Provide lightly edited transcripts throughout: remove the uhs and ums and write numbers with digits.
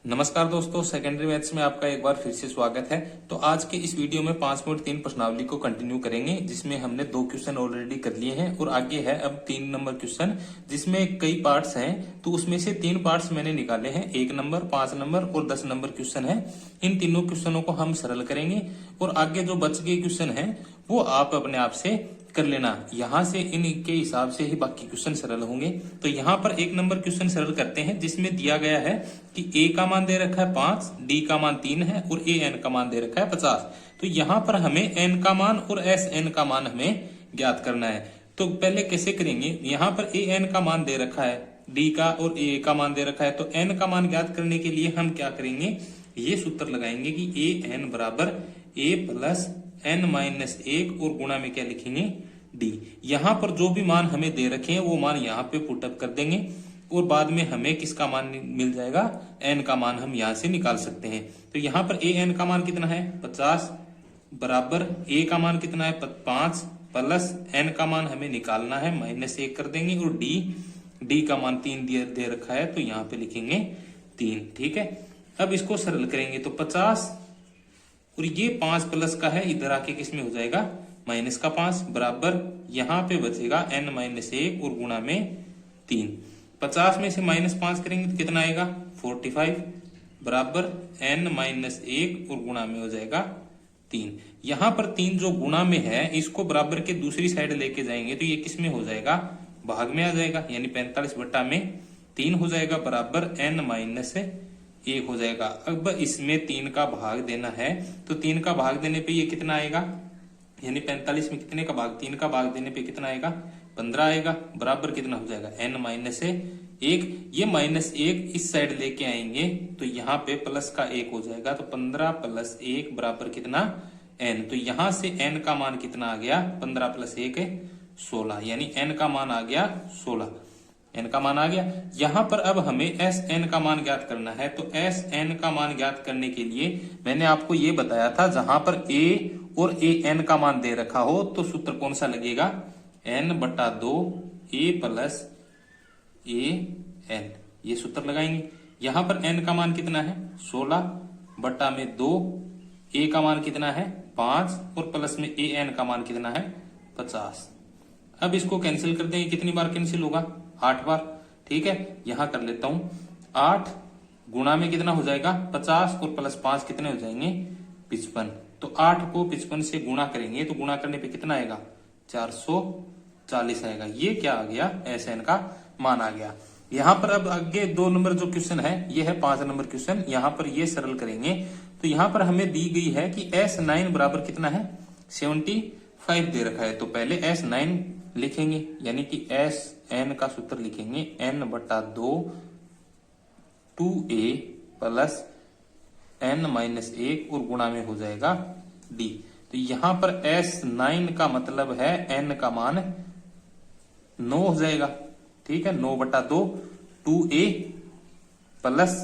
नमस्कार दोस्तों, secondary maths में आपका एक बार फिर से स्वागत है। तो आज के इस वीडियो में 5.3 प्रश्नावली को कंटिन्यू करेंगे, जिसमें हमने 2 क्वेश्चन ऑलरेडी कर लिए हैं और आगे है अब 3 नंबर क्वेश्चन, जिसमें कई पार्ट्स हैं। तो उसमें से 3 पार्ट्स मैंने निकाले हैं, 1 नंबर, 5 नंबर और 10 नंबर क्वेश्चन है। इन तीनों क्वेश्चनों को हम सरल करेंगे और आगे जो बच गए क्वेश्चन है वो आप अपने आप से कर लेना। यहां से इनके हिसाब से ही बाकी क्वेश्चन सरल होंगे। तो यहाँ पर 1 नंबर क्वेश्चन सरल करते हैं, जिसमें दिया गया है कि a का मान दे रखा है 5, d का मान 3 है और an का मान दे रखा है 50। तो यहाँ पर हमें n का मान और sn का मान हमें ज्ञात करना है। तो पहले कैसे करेंगे, यहाँ पर an का मान दे रखा है, d का और a का मान दे रखा है। तो n का मान ज्ञात करने के लिए हम क्या करेंगे, ये सूत्र लगाएंगे कि an बराबर a प्लस n माइनस 1 और गुणा में क्या लिखेंगे d। यहां पर जो भी मान हमें दे रखे हैं वो मान यहाँ पे पुटअप कर देंगे और बाद में हमें किसका मान मिल जाएगा, n का मान हम यहां से निकाल सकते हैं। तो यहाँ पर an का मान कितना है 50 बराबर a का मान कितना है 5 प्लस n का मान हमें निकालना है माइनस 1 कर देंगे और d का मान 3 दे रखा है तो यहाँ पे लिखेंगे 3। ठीक है, अब इसको सरल करेंगे तो 50 और ये 5 प्लस का है, इधर आके किसमें हो जाएगा माइनस का 5 बराबर यहाँ पे बचेगा n माइनस 1 और गुणा में 3। 50 में से माइनस 5 करेंगे तो कितना आएगा 45 बराबर n माइनस 1 और गुणा में हो जाएगा 3। यहाँ पर 3 जो गुणा में है इसको बराबर के दूसरी साइड लेके जाएंगे तो ये किसमें हो जाएगा, भाग में आ जाएगा, यानी 45 बटा में 3 हो जाएगा बराबर n माइनस 1 हो जाएगा। अब इसमें 3 का भाग देना है तो 3 का भाग देने पे ये कितना आएगा, यानी 45 में कितने का भाग, 3 का भाग देने पे कितना आएगा 15 आएगा बराबर कितना हो जाएगा n माइनस 1। ये माइनस 1 इस साइड लेके आएंगे तो यहाँ पे प्लस का 1 हो जाएगा तो 15 प्लस 1 बराबर कितना n। तो यहां से n का मान कितना आ गया 15 प्लस 1 16, यानी n का मान आ गया 16, n का मान आ गया। यहां पर अब हमें sn का मान ज्ञात करना है। तो sn का मान ज्ञात करने के लिए मैंने आपको ये बताया था, जहां पर a और an का मान दे रखा हो तो सूत्र कौन सा लगेगा, n बटा 2 a प्लस an, ये सूत्र लगाएंगे। यहां पर n का मान कितना है 16 बटा में 2, a का मान कितना है 5 और प्लस में an का मान कितना है 50। अब इसको कैंसिल कर देंगे, कितनी बार कैंसिल होगा 8 बार। ठीक है, यहां कर लेता हूं 8 गुणा में कितना हो जाएगा 50 और प्लस 5 कितने हो जाएंगे 55। तो 8 को 55 से गुणा करेंगे तो गुणा करने पे कितना आएगा 440 आएगा। ये क्या आ गया, SN का मान आ गया। यहां पर अब आगे 2 नंबर जो क्वेश्चन है ये है 5 नंबर क्वेश्चन, यहां पर ये सरल करेंगे। तो यहां पर हमें दी गई है कि S9 बराबर कितना है 75 दे रखा है। तो पहले S9 लिखेंगे, यानी कि SN का सूत्र लिखेंगे n बटा 2 2a प्लस n माइनस 1 और गुणा में हो जाएगा d। तो यहां पर S9 का मतलब है n का मान 9 हो जाएगा। ठीक है, 9 बटा 2 2a प्लस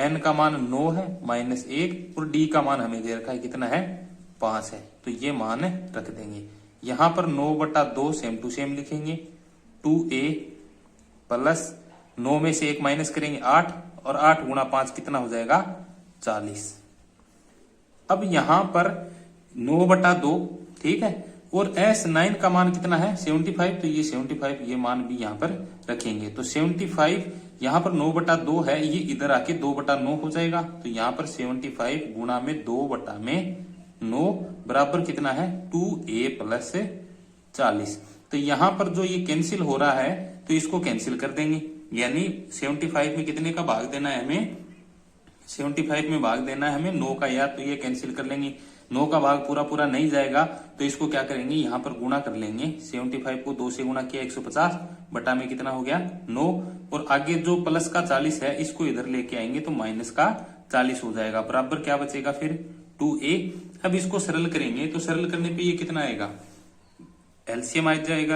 n का मान 9 है माइनस 1 और d का मान हमें दे रखा है कितना है 5 है। तो ये मान रख देंगे। यहां पर 9 बटा 2 सेम टू सेम लिखेंगे, 2a प्लस 9 में से 1 माइनस करेंगे 8 और 8 गुणा 5 कितना हो जाएगा 40। अब यहां पर 9 बटा 2, ठीक है, और S9 का मान कितना है 75, तो ये 75 ये मान भी यहां पर रखेंगे। तो 75 यहां पर 9 बटा 2 है, ये इधर आके 2 बटा 9 हो जाएगा। तो यहां पर 75 गुणा में 2 बटा में 9 बराबर कितना है 2a प्लस 40। तो यहां पर जो ये कैंसिल हो रहा है तो इसको कैंसिल कर देंगे, यानी 75 में कितने का भाग देना है हमें 75 में भाग देना है हमें 9 का, या तो ये कैंसिल कर लेंगे। 9 का भाग पूरा पूरा नहीं जाएगा तो इसको क्या करेंगे यहाँ पर गुणा कर लेंगे। 75 को 2 से गुणा किया 150 बटा में कितना हो गया 9 और आगे जो प्लस का 40 है इसको इधर लेके आएंगे तो माइनस का 40 हो जाएगा बराबर क्या बचेगा फिर 2a। अब इसको सरल करेंगे तो सरल करने पे ये कितना आएगा, एलसीएम आ जाएगा,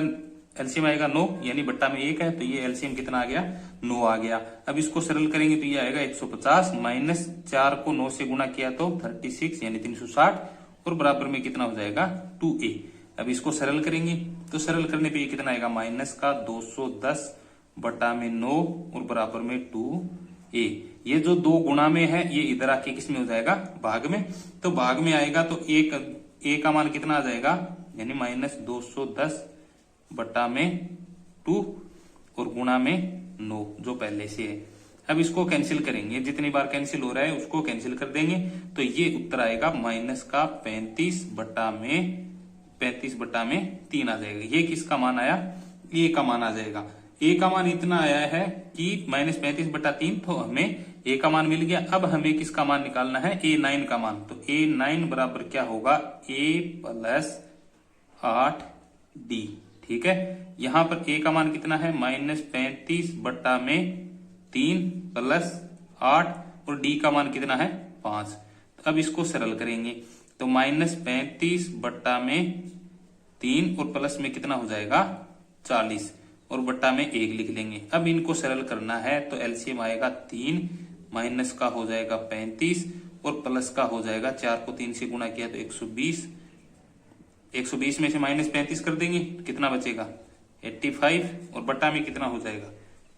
एलसीएम आएगा 9, यानी बट्टा में 1 है तो ये एलसीएम कितना आ गया 9 आ गया। अब इसको सरल करेंगे तो ये आएगा 150 माइनस 4 को 9 से गुणा किया तो 36 यानी 360 और बराबर में कितना हो जाएगा 2a। अब इसको सरल करेंगे तो सरल करने पे ये कितना आएगा माइनस का 210 बटा में 9 और बराबर में 2a। ये जो 2 गुणा में है ये इधर आके किस में हो जाएगा, भाग में। तो भाग में आएगा तो ए का मान कितना आ जाएगा, यानी -210 बटा में 2 और गुणा में 9 जो पहले से है। अब इसको कैंसिल करेंगे, जितनी बार कैंसिल हो रहा है उसको कैंसिल कर देंगे, तो ये उत्तर आएगा -35 बटा में 3 आ जाएगा। ये किसका मान आया, ए का मान आ जाएगा। ए का मान इतना आया है कि -35 बटा 3, तो हमें ए का मान मिल गया। अब हमें किसका मान निकालना है, A9 का मान। तो A9 बराबर क्या होगा, A + 8D। ठीक है, यहां पर A का मान कितना है, -35 बटा में 3 + 8 और D का मान कितना है, 5। तो अब इसको सरल करेंगे तो -35 बटा में 3 और प्लस में कितना हो जाएगा, 40 और बट्टा में 1 लिख लेंगे। अब इनको सरल करना है तो एलसीएम आएगा 3, माइनस का हो जाएगा 35 और प्लस का हो जाएगा 4 को 3 से गुणा किया तो 120। 120 में से -35 कर देंगे तो कितना बचेगा, 85 और बट्टा में कितना हो जाएगा,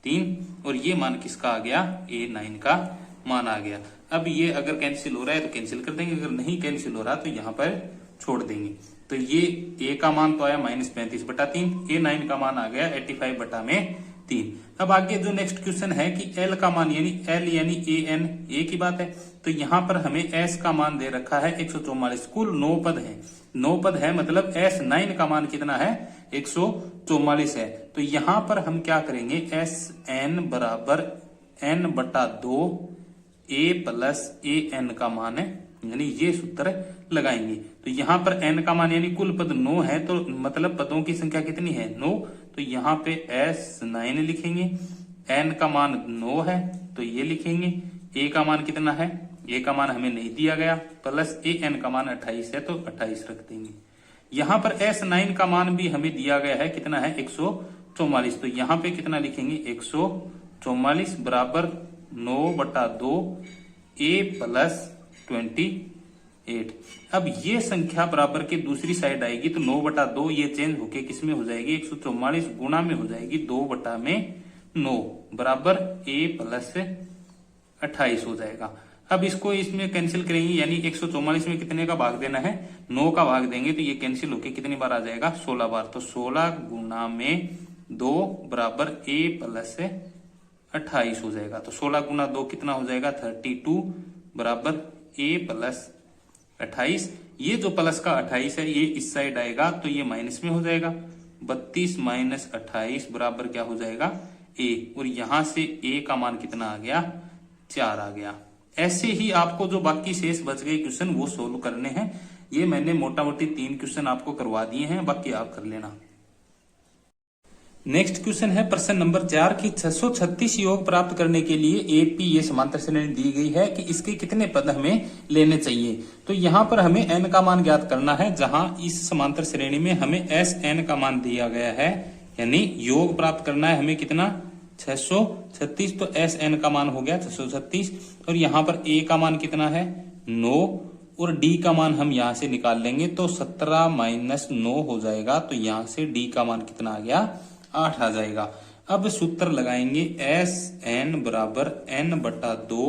3। और ये मान किसका आ गया, A9 का मान आ गया। अब ये अगर कैंसिल हो रहा है तो कैंसिल कर देंगे, अगर नहीं कैंसिल हो रहा तो यहाँ पर छोड़ देंगे। तो ये A का मान तो आया -35 बटा 3, A9 का मान आ गया 85 बटा में 3। अब आगे जो नेक्स्ट क्वेश्चन है कि L का मान यानी L यानी AN, A की बात है, तो यहाँ पर हमें S का मान दे रखा है 144। कुल 9 पद है, 9 पद है मतलब S9 का मान कितना है, 144 है। तो यहाँ पर हम क्या करेंगे, SN बराबर N बटा 2 A + AN का मान है, यानी ये सूत्र लगाएंगे। तो यहाँ पर n का मान यानी कुल पद 9 है, तो मतलब पदों की संख्या कितनी है, 9। तो यहाँ पे S9 लिखेंगे, n का मान 9 है तो ये लिखेंगे। a का मान कितना है, a का मान हमें नहीं दिया गया, प्लस an का मान 28 है तो 28 रख देंगे। यहाँ पर S9 का मान भी हमें दिया गया है, कितना है, 144। तो यहाँ पे कितना लिखेंगे, 144 बराबर 9 बटा 2 A + 28। अब ये संख्या बराबर के दूसरी साइड आएगी तो 9 बटा 2 ये चेंज होके किसमें हो जाएगी, 144 गुणा में हो जाएगी 2 बटा में 9 बराबर A + 28 हो जाएगा। अब इसको इसमें कैंसिल करेंगे, यानी 144 में कितने का भाग देना है, 9 का भाग देंगे तो ये कैंसिल होके कितनी बार आ जाएगा, 16 बार। तो 16 गुणा में 2 बराबर A + 28 हो जाएगा। तो 16 गुणा 2 कितना हो जाएगा, 32 बराबर A + 28। ये जो प्लस का 28 है ये इस साइड आएगा तो ये माइनस में हो जाएगा, 32 - 28 बराबर क्या हो जाएगा, A। और यहां से A का मान कितना आ गया, 4 आ गया। ऐसे ही आपको जो बाकी शेष बच गए क्वेश्चन वो सोल्व करने हैं। ये मैंने मोटा मोटी 3 क्वेश्चन आपको करवा दिए हैं, बाकी आप कर लेना। नेक्स्ट क्वेश्चन है प्रश्न नंबर 4 की 636 योग प्राप्त करने के लिए एपी ये समांतर श्रेणी दी गई है कि इसके कितने पद हमें लेने चाहिए। तो यहाँ पर हमें n का मान ज्ञात करना है, जहां इस समांतर श्रेणी में हमें Sn का मान दिया गया है, यानी योग प्राप्त करना है हमें कितना, 636। तो Sn का मान हो गया 636 और यहाँ पर A का मान कितना है, 9 और D का मान हम यहाँ से निकाल लेंगे तो 17 - 9 हो जाएगा। तो यहाँ से D का मान कितना आ गया, 8 आ जाएगा। अब सूत्र लगाएंगे Sn बराबर n बटा 2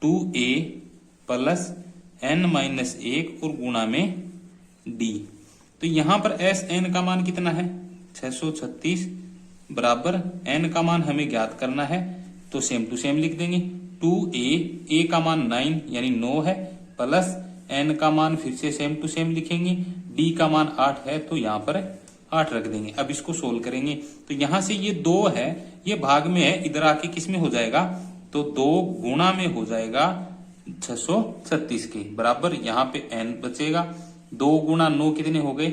2A + n - 1 और गुणा में D। तो यहां पर Sn का मान कितना है, 636 बराबर n का मान हमें ज्ञात करना है तो सेम टू सेम लिख देंगे। 2A, A का मान 9 यानी 9 है, प्लस n का मान फिर से सेम टू सेम लिखेंगे, D का मान 8 है तो यहाँ पर 8 रख देंगे। अब इसको सोल्व करेंगे तो यहां से ये 2 है, ये भाग में है, इधर आके किस में हो जाएगा, तो 2 गुणा में हो जाएगा 636 के बराबर। यहाँ पे n बचेगा, 2 गुणा 9 कितने हो गए,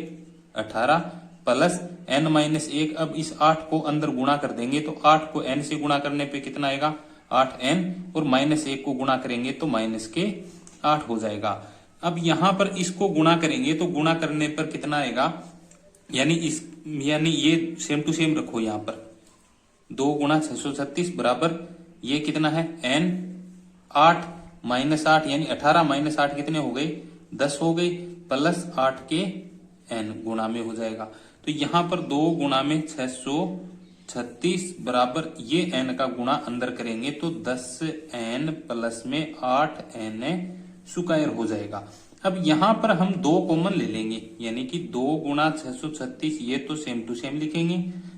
18 प्लस n - 1। अब इस 8 को अंदर गुणा कर देंगे तो 8 को n से गुणा करने पे कितना आएगा, 8n और -1 को गुणा करेंगे तो -8 हो जाएगा। अब यहाँ पर इसको गुणा करेंगे तो गुणा करने पर कितना आएगा, यानी ये सेम टू सेम रखो, यहाँ पर 2 गुणा 636 बराबर ये कितना है, n 8 - 8 यानी 18 - 8 कितने हो गए, 10 हो गए, प्लस 8 के n गुणा में हो जाएगा। तो यहाँ पर 2 गुणा में 36 बराबर ये n का गुणा अंदर करेंगे तो 10n प्लस में 8n स्क्वायर हो जाएगा। अब यहां पर हम 2 कॉमन ले लेंगे, यानी कि 2 गुणा 636, ये तो सेम टू सेम लिखेंगे,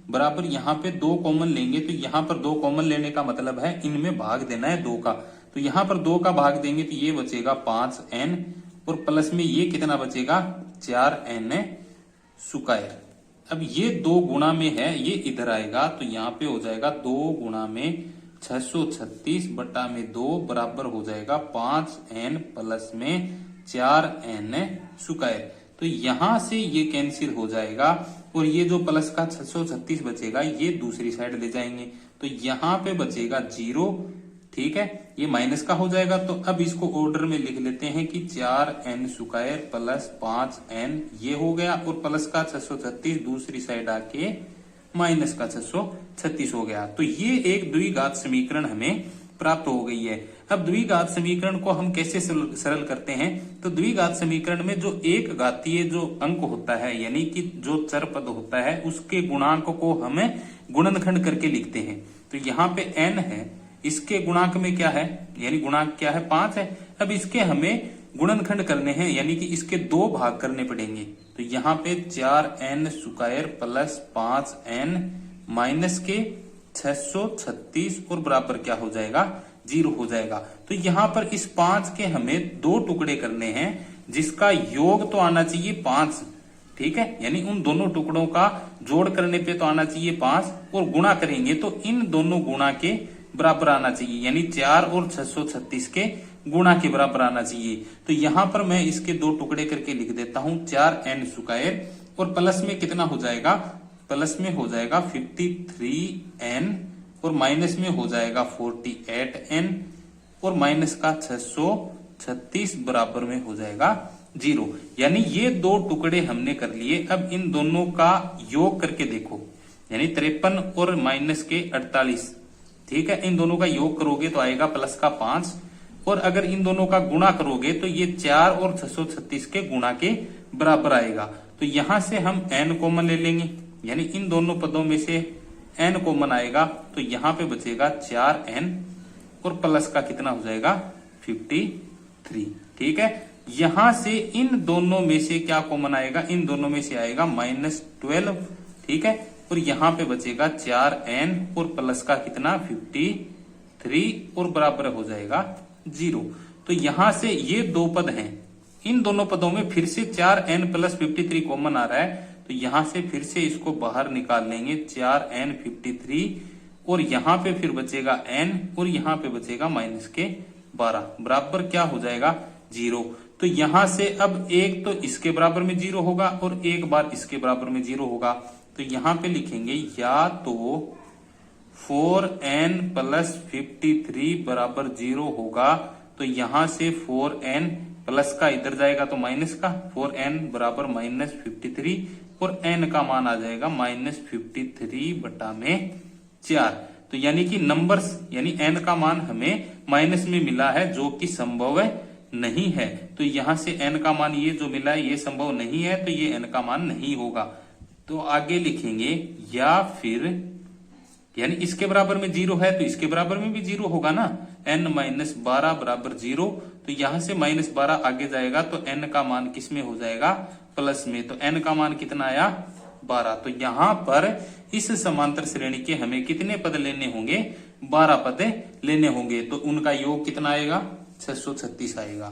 बराबर यहाँ पे 2 कॉमन लेंगे तो यहाँ पर 2 कॉमन लेने का मतलब है इनमें भाग देना है 2 का, तो यहाँ पर 2 का भाग देंगे तो ये बचेगा 5n और प्लस में ये कितना बचेगा 4n स्क्वायर। अब ये 2 गुणा में है, ये इधर आएगा तो यहाँ पे हो जाएगा 2 गुणा में 636 बटा में 2 बराबर हो जाएगा 5n प्लस में 4n स्क्वायर। तो यहां से ये कैंसिल हो जाएगा और ये जो प्लस का 636 बचेगा ये दूसरी साइड ले जाएंगे तो यहाँ पे बचेगा 0, ठीक है, ये माइनस का हो जाएगा। तो अब इसको ऑर्डर में लिख लेते हैं कि 4n स्क्वायर प्लस 5n ये हो गया और प्लस का 636 दूसरी साइड आके माइनस का 636 हो गया। तो ये एक द्विघात समीकरण हमें प्राप्त हो गई है। अब द्विघात समीकरण को हम कैसे सरल करते हैं, तो द्विघात समीकरण में जो एक घातीय जो अंक होता है, यानी कि जो चर पद होता है, उसके गुणांक को हमें गुणनखंड करके लिखते हैं। तो यहाँ पे n है, इसके गुणांक में क्या है, यानी गुणांक क्या है 5 है। अब इसके हमें गुणनखंड करने हैं, यानी कि इसके 2 भाग करने पड़ेंगे। तो यहाँ पे 4n square plus 5n minus के 636 और बराबर क्या हो जाएगा 0 हो जाएगा। तो यहाँ पर इस 5 के हमें 2 टुकड़े करने हैं, जिसका योग तो आना चाहिए 5, ठीक है, यानी उन दोनों टुकड़ों का जोड़ करने पे तो आना चाहिए 5 और गुणा करेंगे तो इन दोनों गुणा के बराबर आना चाहिए, यानी 4 और 636 के गुणा के बराबर आना चाहिए। तो यहाँ पर मैं इसके 2 टुकड़े करके लिख देता हूं 4n स्क्वायर और प्लस में कितना हो जाएगा, प्लस में हो जाएगा 53n और माइनस में हो जाएगा 48n और माइनस का 636 बराबर में हो जाएगा 0। यानी ये 2 टुकड़े हमने कर लिए। अब इन दोनों का योग करके देखो, यानी 53 और माइनस के 48, ठीक है, इन दोनों का योग करोगे तो आएगा प्लस का 5 और अगर इन दोनों का गुणा करोगे तो ये 4 और 636 के गुणा के बराबर आएगा। तो यहां से हम n कॉमन ले लेंगे, यानी इन दोनों पदों में से n कॉमन आएगा तो यहाँ पे बचेगा 4n और प्लस का कितना हो जाएगा 53, ठीक है। यहां से इन दोनों में से क्या कॉमन आएगा, इन दोनों में से आएगा -12, ठीक है, और यहाँ पे बचेगा 4n और प्लस का कितना 53 और बराबर हो जाएगा 0। तो यहां से ये 2 पद हैं, इन दोनों पदों में फिर से 4n प्लस 53 कॉमन आ रहा है तो यहां से फिर से इसको बाहर निकाल लेंगे 4n 53 और यहाँ पे फिर बचेगा n और यहाँ पे बचेगा माइनस के 12 बराबर क्या हो जाएगा 0। तो यहां से अब एक तो इसके बराबर में 0 होगा और एक बार इसके बराबर में 0 होगा। तो यहाँ पे लिखेंगे या तो 4n प्लस 53 बराबर 0 होगा, तो यहां से 4n प्लस का इधर जाएगा तो माइनस का 4n बराबर -53 और n का मान आ जाएगा -53 बटा में 4। तो यानी कि नंबर्स यानी n का मान हमें माइनस में मिला है, जो कि संभव नहीं है। तो यहां से n का मान ये जो मिला है ये संभव नहीं है, तो ये n का मान नहीं होगा। तो आगे लिखेंगे या फिर, यानी इसके बराबर में 0 है तो इसके बराबर में भी 0 होगा ना, n-12 बराबर 0। तो यहां से -12 आगे जाएगा तो n का मान किस में हो जाएगा प्लस में, तो n का मान कितना आया 12। तो यहां पर इस समांतर श्रेणी के हमें कितने पद लेने होंगे 12 पद लेने होंगे, तो उनका योग कितना आएगा 636 आएगा।